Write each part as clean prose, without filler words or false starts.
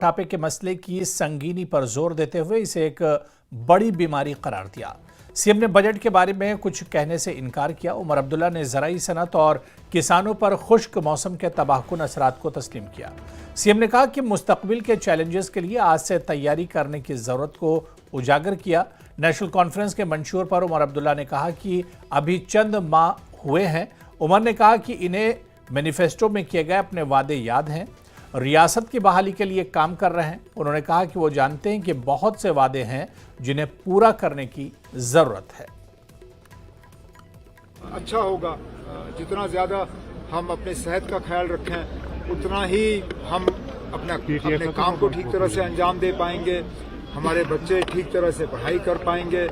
मोटापे के मसले की संगीनी पर जोर देते हुए इसे एक बड़ी बीमारी करार दिया। सीएम ने बजट के बारे में कुछ कहने से इनकार किया। उमर अब्दुल्ला ने ज़राई सनत और किसानों पर खुश्क मौसम के तबाहकुन असरात को तस्लीम किया। सीएम ने कहा कि मुस्तकबिल के चैलेंजेस के लिए आज से तैयारी करने की ज़रूरत को उजागर किया। नेशनल कॉन्फ्रेंस के मंशूर पर उमर अब्दुल्ला ने कहा कि अभी चंद माह हुए हैं। उमर ने कहा कि इन्हें मैनिफेस्टो में किए गए अपने वादे याद हैं, रियासत की बहाली के लिए काम कर रहे हैं। उन्होंने कहा कि वो जानते हैं कि बहुत से वादे हैं जिन्हें पूरा करने की जरूरत है। अच्छा होगा, जितना ज्यादा हम अपने सेहत का ख्याल रखें उतना ही हम अपने काम को ठीक तरह से अंजाम दे पाएंगे, हमारे बच्चे ठीक तरह से पढ़ाई कर पाएंगे,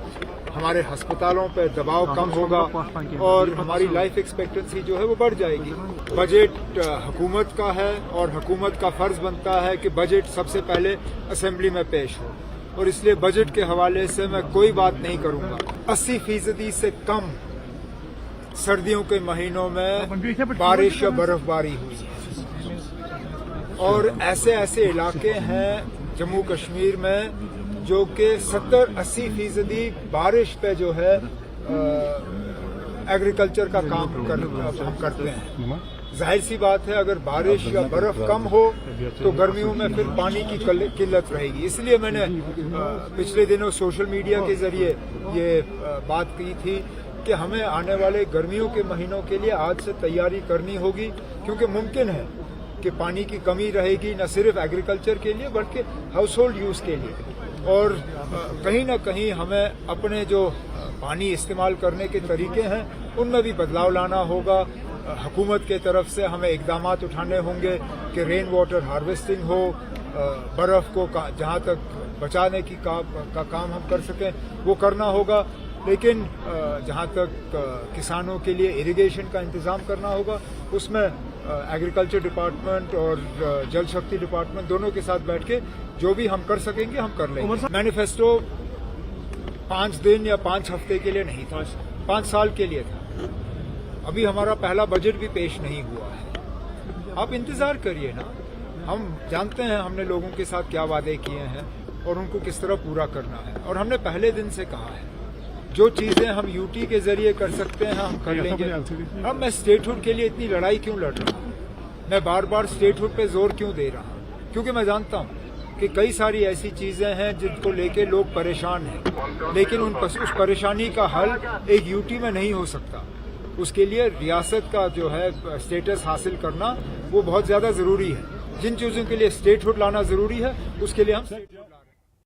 हमारे अस्पतालों पर दबाव कम होगा और हमारी लाइफ एक्सपेक्टेंसी जो है वो बढ़ जाएगी। बजट हुकूमत का है और हुकूमत का फर्ज बनता है कि बजट सबसे पहले असेंबली में पेश हो, और इसलिए बजट के हवाले से मैं कोई बात नहीं करूंगा। 80% से कम सर्दियों के महीनों में बारिश या बर्फबारी हुई है, और ऐसे इलाके हैं जम्मू कश्मीर में जो कि 70-80% बारिश पे जो है एग्रीकल्चर का काम हम करते हैं। जाहिर सी बात है, अगर बारिश या बर्फ कम हो तो गर्मियों में फिर पानी की किल्लत रहेगी। इसलिए मैंने पिछले दिनों सोशल मीडिया के जरिए ये बात की थी कि हमें आने वाले गर्मियों के महीनों के लिए आज से तैयारी करनी होगी, क्योंकि मुमकिन है कि पानी की कमी रहेगी न सिर्फ एग्रीकल्चर के लिए बल्कि हाउस होल्ड यूज के लिए, और कहीं ना कहीं हमें अपने जो पानी इस्तेमाल करने के तरीके हैं उनमें भी बदलाव लाना होगा। हुकूमत के तरफ से हमें इकदाम उठाने होंगे कि रेन वाटर हार्वेस्टिंग हो, बर्फ़ को जहाँ तक बचाने की का काम हम कर सकें वो करना होगा। लेकिन जहाँ तक किसानों के लिए इरिगेशन का इंतज़ाम करना होगा, उसमें एग्रीकल्चर डिपार्टमेंट और जल शक्ति डिपार्टमेंट दोनों के साथ बैठ के जो भी हम कर सकेंगे हम कर लेंगे। मैनिफेस्टो 5 दिन या 5 हफ्ते के लिए नहीं था, 5 साल के लिए था। अभी हमारा पहला बजट भी पेश नहीं हुआ है, आप इंतजार करिए ना। हम जानते हैं हमने लोगों के साथ क्या वादे किए हैं और उनको किस तरह पूरा करना है, और हमने पहले दिन से कहा है जो चीजें हम यूटी के जरिए कर सकते हैं हम कर लेंगे। अब मैं स्टेटहुड के लिए इतनी लड़ाई क्यों लड़ रहा हूँ, मैं बार बार स्टेटहुड पे जोर क्यों दे रहा हूँ, क्योंकि मैं जानता हूँ कि कई सारी ऐसी चीजें हैं जिनको लेके लोग परेशान हैं, लेकिन उस परेशानी का हल एक यूटी में नहीं हो सकता। उसके लिए रियासत का जो है स्टेटस हासिल करना वो बहुत ज्यादा जरूरी है। जिन चीजों के लिए स्टेटहुड लाना जरूरी है उसके लिए हम स्टेटहुड ला रहे हैं।